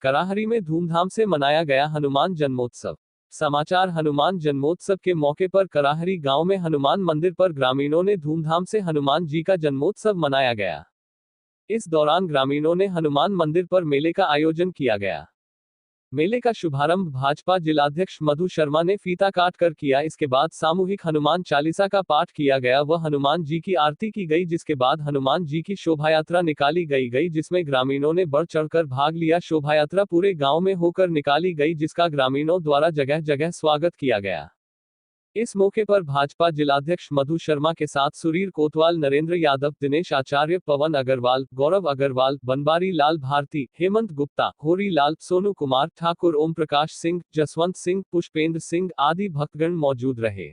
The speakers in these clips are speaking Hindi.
कराहरी में धूमधाम से मनाया गया हनुमान जन्मोत्सव। समाचार। हनुमान जन्मोत्सव के मौके पर कराहरी गांव में हनुमान मंदिर पर ग्रामीणों ने धूमधाम से हनुमान जी का जन्मोत्सव मनाया गया। इस दौरान ग्रामीणों ने हनुमान मंदिर पर मेले का आयोजन किया गया। मेले का शुभारंभ भाजपा जिलाध्यक्ष मधु शर्मा ने फीता काट कर किया। इसके बाद सामूहिक हनुमान चालीसा का पाठ किया गया व हनुमान जी की आरती की गई, जिसके बाद हनुमान जी की शोभायात्रा निकाली गई जिसमें ग्रामीणों ने बढ़ चढ़कर भाग लिया। शोभायात्रा पूरे गांव में होकर निकाली गई, जिसका ग्रामीणों द्वारा जगह जगह स्वागत किया गया। इस मौके पर भाजपा जिलाध्यक्ष मधु शर्मा के साथ सुरीर कोतवाल, नरेंद्र यादव, दिनेश आचार्य, पवन अग्रवाल, गौरव अग्रवाल, बनवारी लाल भारती, हेमंत गुप्ता, होरी लाल, सोनू कुमार ठाकुर, ओम प्रकाश सिंह, जसवंत सिंह, पुष्पेंद्र सिंह आदि भक्तगण मौजूद रहे।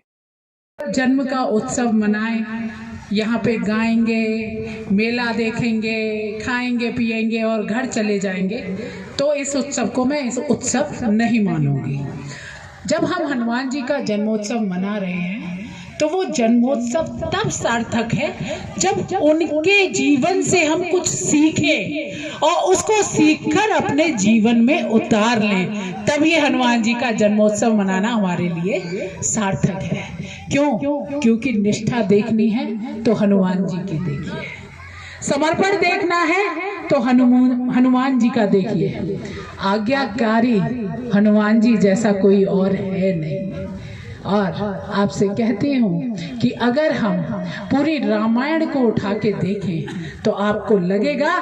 जन्म का उत्सव मनाएं, यहाँ पे गाएंगे, मेला देखेंगे, खाएंगे पिएंगे और घर चले जाएंगे, तो इस उत्सव को मैं इस उत्सव नहीं मानूंगी। जब हम हनुमान जी का जन्मोत्सव मना रहे हैं तो वो जन्मोत्सव तब सार्थक है जब उनके जीवन से हम कुछ सीखें और उसको सीखकर अपने जीवन में उतार लें, तब ये हनुमान जी का जन्मोत्सव मनाना हमारे लिए सार्थक है। क्यों? क्योंकि निष्ठा देखनी है तो हनुमान जी की देखिए, समर्पण देखना है तो हनुमान जी का देखिए। आज्ञाकारी हनुमान जी जैसा कोई और है नहीं। और आपसे कहती हूँ कि अगर हम पूरी रामायण को उठा के देखें तो आपको लगेगा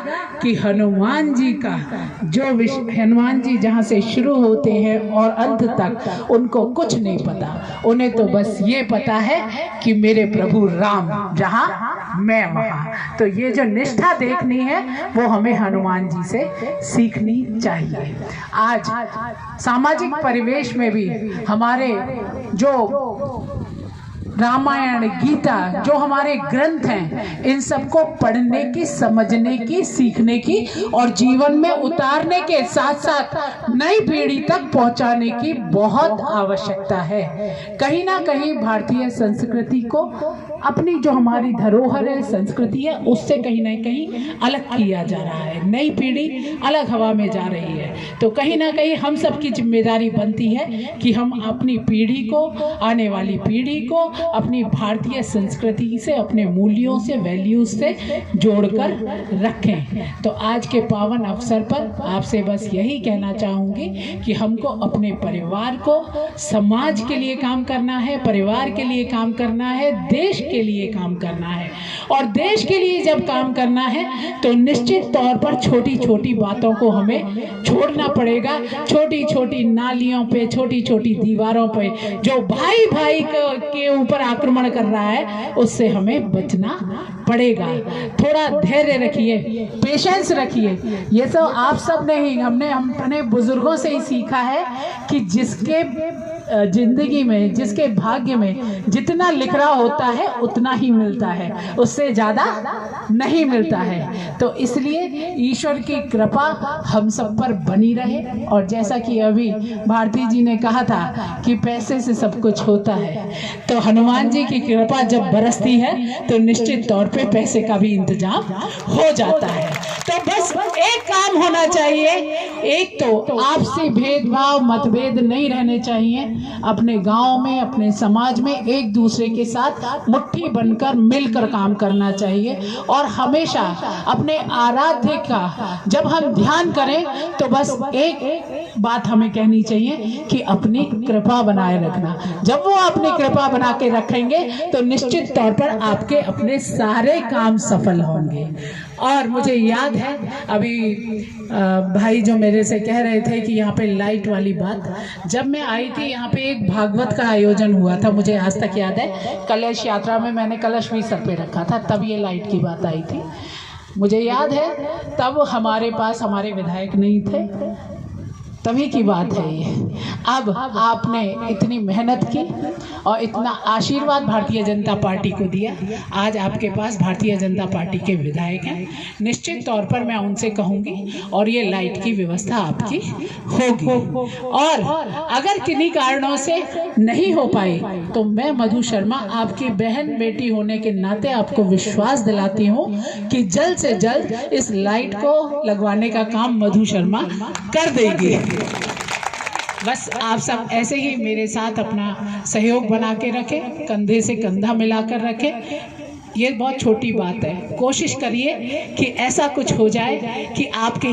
कि हनुमान जी का जो हनुमान जी जहाँ से शुरू होते हैं और अंत तक उनको कुछ नहीं पता। उन्हें तो बस ये पता है कि मेरे प्रभु राम जहाँ मैं वहाँ। तो ये जो निष्ठा देखनी है वो हमें हनुमान जी से सीखनी चाहिए। आज सामाजिक परिवेश में भी हमारे जो रामायण, गीता, जो हमारे ग्रंथ हैं, इन सबको पढ़ने की, समझने की, सीखने की और जीवन में उतारने के साथ साथ नई पीढ़ी तक पहुंचाने की बहुत आवश्यकता है। कहीं ना कहीं भारतीय संस्कृति को, अपनी जो हमारी धरोहर है, संस्कृति है, उससे कहीं ना कहीं अलग किया जा रहा है। नई पीढ़ी अलग हवा में जा रही है, तो कहीं ना कहीं हम सबकी जिम्मेदारी बनती है कि हम अपनी पीढ़ी को, आने वाली पीढ़ी को अपनी भारतीय संस्कृति से, अपने मूल्यों से, वैल्यूज से जोड़कर रखें। तो आज के पावन अवसर पर आपसे बस यही कहना चाहूँगी कि हमको अपने परिवार को, समाज के लिए काम करना है, परिवार के लिए काम करना है, देश के लिए काम करना है। और देश के लिए जब काम करना है तो निश्चित तौर पर छोटी छोटी बातों को हमें छोड़ना पड़ेगा। छोटी छोटी नालियों पे, छोटी छोटी दीवारों पे जो भाई भाई के ऊपर आक्रमण कर रहा है, उससे हमें बचना पड़ेगा। थोड़ा धैर्य रखिए, पेशेंस रखिए। ये सब आप सब नहीं, हमने अपने बुजुर्गों से ही सीखा है कि जिसके जिंदगी में, जिसके भाग्य में जितना लिख रहा होता है उतना ही मिलता है, उससे ज्यादा नहीं मिलता है। तो इसलिए ईश्वर की कृपा हम सब पर बनी रहे। और जैसा कि अभी भारती जी ने कहा था कि पैसे से सब कुछ होता है, तो हनुमान जी की कृपा जब बरसती है तो निश्चित तौर पे पैसे का भी इंतजाम हो जाता है। तो बस एक काम होना चाहिए, एक तो आपसी भेदभाव, मतभेद नहीं रहने चाहिए। अपने गांव में, अपने समाज में एक दूसरे के साथ मुट्ठी बनकर, मिलकर काम करना चाहिए। और हमेशा अपने आराध्य का जब हम ध्यान करें तो बस एक बात हमें कहनी चाहिए कि अपनी कृपा बनाए रखना। जब वो अपनी कृपा बना के रखेंगे तो निश्चित तौर पर आपके अपने सारे काम सफल होंगे। और मुझे याद है अभी भाई जो मेरे से कह रहे थे कि यहाँ पे लाइट वाली बात, जब मैं आई थी यहाँ पे एक भागवत का आयोजन हुआ था, मुझे आज तक याद है। कलश यात्रा में मैंने कलश भी सर पे रखा था, तब ये लाइट की बात आई थी। मुझे याद है तब हमारे पास हमारे विधायक नहीं थे, तभी की बात है ये। अब आपने इतनी मेहनत की और इतना आशीर्वाद भारतीय जनता पार्टी को दिया, आज आपके पास भारतीय जनता पार्टी के विधायक हैं। निश्चित तौर पर मैं उनसे कहूंगी और ये लाइट की व्यवस्था आपकी होगी। और अगर किन्हीं कारणों से नहीं हो पाई तो मैं मधु शर्मा आपकी बहन बेटी होने के नाते आपको विश्वास दिलाती हूँ कि जल्द से जल्द इस लाइट को लगवाने का काम मधु शर्मा कर देगी। बस आप सब ऐसे ही मेरे साथ अपना सहयोग बना के रखें, कंधे से कंधा मिलाकर रखें। ये बहुत छोटी बात है। कोशिश करिए कि ऐसा कुछ हो जाए कि आपके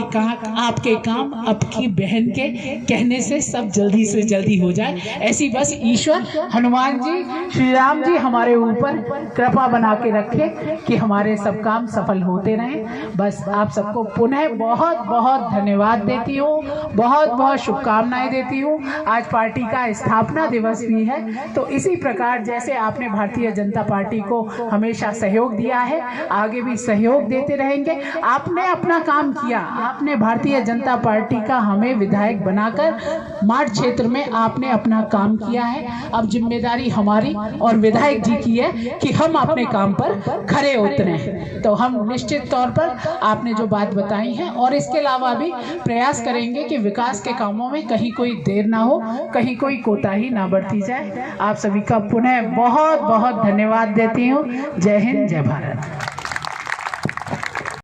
काम आपकी बहन के कहने से सब जल्दी से जल्दी हो जाए। ऐसी बस ईश्वर हनुमान जी, श्री राम जी हमारे ऊपर कृपा बना के रखे कि हमारे सब काम सफल होते रहें। बस आप सबको पुनः बहुत बहुत धन्यवाद देती हूँ, बहुत बहुत शुभकामनाएं देती हूँ। आज पार्टी का स्थापना दिवस भी है, तो इसी प्रकार जैसे आपने भारतीय जनता पार्टी को हमेशा सहयोग दिया है, आगे भी सहयोग देते रहेंगे। आपने अपना काम किया, आपने भारतीय जनता पार्टी का हमें विधायक बनाकर माठ क्षेत्र में आपने अपना काम किया है। अब जिम्मेदारी हमारी और विधायक जी की है कि हम अपने काम पर खरे उतरे। तो हम निश्चित तौर पर आपने जो बात बताई है और इसके अलावा भी प्रयास करेंगे कि विकास के कामों में कहीं कोई देर ना हो, कहीं कोई कोताही ना बरती जाए। आप सभी का पुनः बहुत बहुत धन्यवाद देती हूँ। जय हिंद, जय भारत।